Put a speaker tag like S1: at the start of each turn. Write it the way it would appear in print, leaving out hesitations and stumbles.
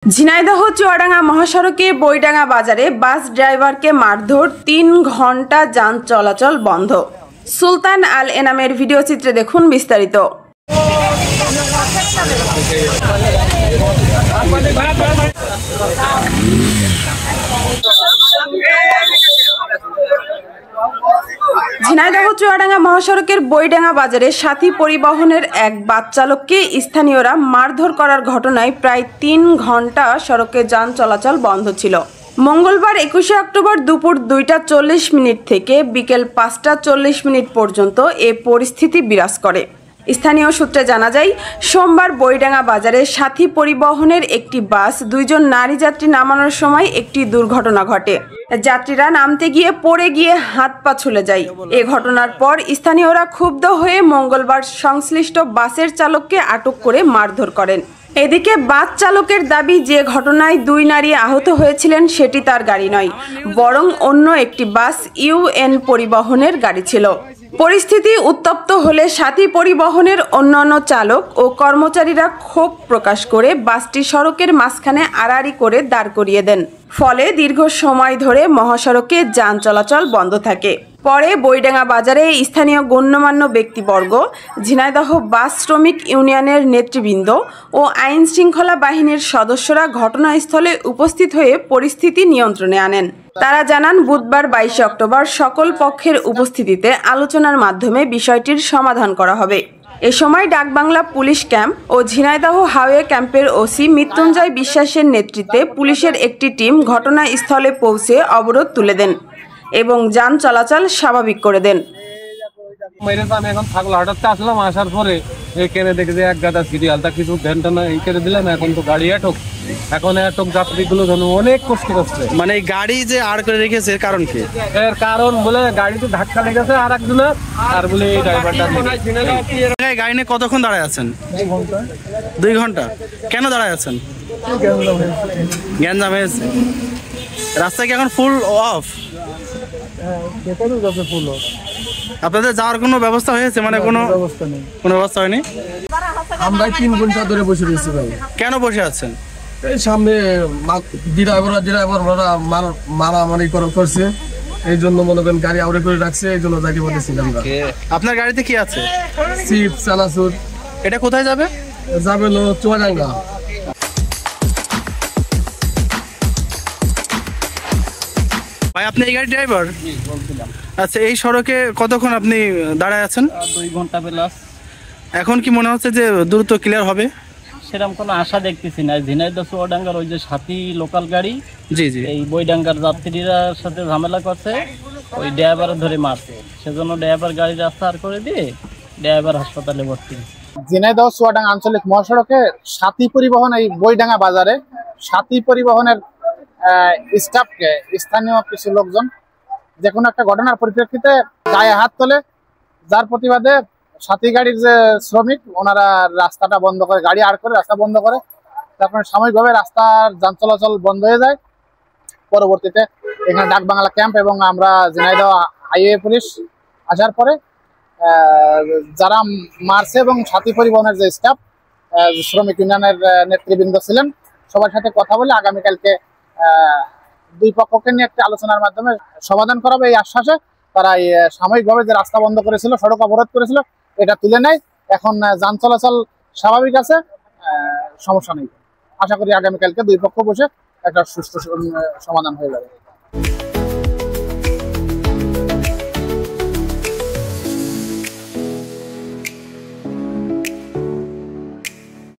S1: ঝিনাইদহ চুয়াডাঙ্গা মহাসড়কে বইডাঙ্গা বাজারে বাস ড্রাইভারকে মারধর, ৩ ঘন্টা যান চলাচল বন্ধ। সুলতান আল এনামের ভিডিও চিত্রে দেখুন বিস্তারিত। ঝিনাইদহ চুয়াডাঙ্গা মহাসড়কের বইডাঙ্গা বাজারে সাথী পরিবহনের এক বাস চালককে স্থানীয়রা মারধর করার ঘটনায় প্রায় ৩ ঘন্টা সড়কে যান চলাচল বন্ধ ছিল। মঙ্গলবার ২১শে অক্টোবর দুপুর ২টা ৪০ মিনিট থেকে বিকেল ৫টা ৪০ মিনিট পর্যন্ত এ পরিস্থিতি বিরাজ করে। স্থানীয় সূত্রে জানা যায়, সোমবার বইডাঙ্গা বাজারে সাথী পরিবহনের একটি বাস ২ জন নারী যাত্রী নামানোর সময় একটি দুর্ঘটনা ঘটে। যাত্রীরা নামতে গিয়ে পড়ে গিয়ে হাত পা ছুলে যায়। এ ঘটনার পর স্থানীয়রা ক্ষুব্ধ হয়ে মঙ্গলবার সংশ্লিষ্ট বাসের চালককে আটক করে মারধর করেন। এদিকে বাস চালকের দাবি, যে ঘটনায় ২ নারী আহত হয়েছিলেন সেটি তার গাড়ি নয়, বরং অন্য একটি বাস ইউএন পরিবহনের গাড়ি ছিল। পরিস্থিতি উত্তপ্ত হলে সাথী পরিবহনের অন্যান্য চালক ও কর্মচারীরা ক্ষোভ প্রকাশ করে বাসটি সড়কের মাঝখানে আড়াআড়ি করে দাঁড় করিয়ে দেন। ফলে দীর্ঘ সময় ধরে মহাসড়কে যান চলাচল বন্ধ থাকে। পরে বইডাঙ্গা বাজারে স্থানীয় গণ্যমান্য ব্যক্তিবর্গ, ঝিনাইদহ বাস শ্রমিক ইউনিয়নের নেতৃবৃন্দ ও আইন শৃঙ্খলা বাহিনীর সদস্যরা ঘটনাস্থলে উপস্থিত হয়ে পরিস্থিতি নিয়ন্ত্রণে আনেন। তারা জানান, বুধবার ২২শে অক্টোবর সকল পক্ষের উপস্থিতিতে আলোচনার মাধ্যমে বিষয়টির সমাধান করা হবে। এ সময় ডাকবাংলা পুলিশ ক্যাম্প ও ঝিনাইদহ হাইওয়ে ক্যাম্পের ওসি মৃত্যুঞ্জয় বিশ্বাসের নেতৃত্বে পুলিশের একটি টিম ঘটনাস্থলে পৌঁছে অবরোধ তুলে দেন এবং যান চলাচল স্বাভাবিক করে দেন।
S2: আমি এখন থাকলো, হঠাৎ আসলাম, আসার পরে এখানে দেখে যে এক গাদা সিরিয়ালটা কিছু ধ্যানটা না করে দিলাম। এখন তো গাড়ি এখন যাত্রীগুলো অনেক কষ্ট করছে।
S3: মানে এই গাড়ি যে আড় করে রেখেছে এর কারণ কি?
S2: এর কারণ বলে গাড়িতে ধাক্কা লেগেছে আর একজনের, আর বলে এই ড্রাইভারটা।
S3: গাড়ি নিয়ে কতক্ষণ দাঁড়ায় আছেন? 2 ঘন্টা। কেন দাঁড়ায় আছেন? গ্যাঞ্জাম হয়েছে। রাস্তা কি এখন ফুল অফ? আপনাদের যাওয়ার কোনো ব্যবস্থা হয়েছে? মানে কোনো ব্যবস্থা হয়নি?
S4: আমরা 3 ঘন্টা ধরে বসে রয়েছি ভাই।
S3: কেন বসে আছেন?
S4: এই সামনে ড্রাইভাররা মারামারি করছে, এই জন্য মনে করেন গাড়ি আউড়ে করে রাখছে, এই জন্য যাকে বলেছিলাম।
S3: আপনার গাড়িতে কি আছে?
S4: চিপ, চানাচুর।
S3: এটা কোথায় যাবে?
S4: যাবে চুয়াডাঙ্গা।
S3: ভাই, আপনি এই গাড়ির ড্রাইভার? আচ্ছা, এই সড়কে কতক্ষণ আপনি দাঁড়ায় আছেন?
S5: 2 ঘন্টা প্লাস।
S3: এখন কি মনে হচ্ছে যে দ্রুত ক্লিয়ার হবে?
S5: সেরকম কোনো আশা দেখতেছি না। ঝিনাইদহ চুয়াডাঙ্গার ওই যে সাথী লোকাল গাড়ি,
S3: জি জি,
S5: এই বইডাঙ্গার যাত্রীরা সাথে ঝামেলা করছে, ওই ড্রাইভার ধরে মারছে। সেজন্য ড্রাইভার গাড়ি রাস্তা আর করে দিয়ে ড্রাইভার হাসপাতালে ভর্তি।
S6: ঝিনাইদহ চুয়াডাঙ্গা আঞ্চলিক মহাসড়কে সাথী পরিবহন, এই বইডাঙ্গা বাজারে সাথী পরিবহনের স্টাফকে স্থানীয় কিছু লোকজন যে কোনো একটা ঘটনার পরিপ্রেক্ষিতে গায়ে হাত তোলে, যার প্রতিবাদে সাথী গাড়ির যে শ্রমিক ওনারা রাস্তাটা বন্ধ করে, গাড়ি আড় করে রাস্তা বন্ধ করে। তারপরে সাময়িকভাবে রাস্তার যান চলাচল বন্ধ হয়ে যায়। পরবর্তীতে এখানে ডাকবাংলা ক্যাম্প এবং আমরা ঝিনাইদহ হাইওয়ে পুলিশ আসার পরে যারা মারছে এবং সাথী পরিবহনের যে স্টাফ, শ্রমিক ইউনিয়নের নেতৃবৃন্দ ছিলেন, সবার সাথে কথা বলে আগামীকালকে 2 পক্ষকে নিয়ে একটা আলোচনার মাধ্যমে সমাধান করাবে এই আশ্বাসে তারা সাময়িকভাবে যে রাস্তা বন্ধ করেছিল, সড়ক অবরোধ করেছিল, এটা তুলে নেয়। এখন যান চলাচল স্বাভাবিক আছে, সমস্যা নেই। আশা করি আগামীকালকে 2 পক্ষ বসে একটা সুষ্ঠু সমাধান হয়ে যাবে।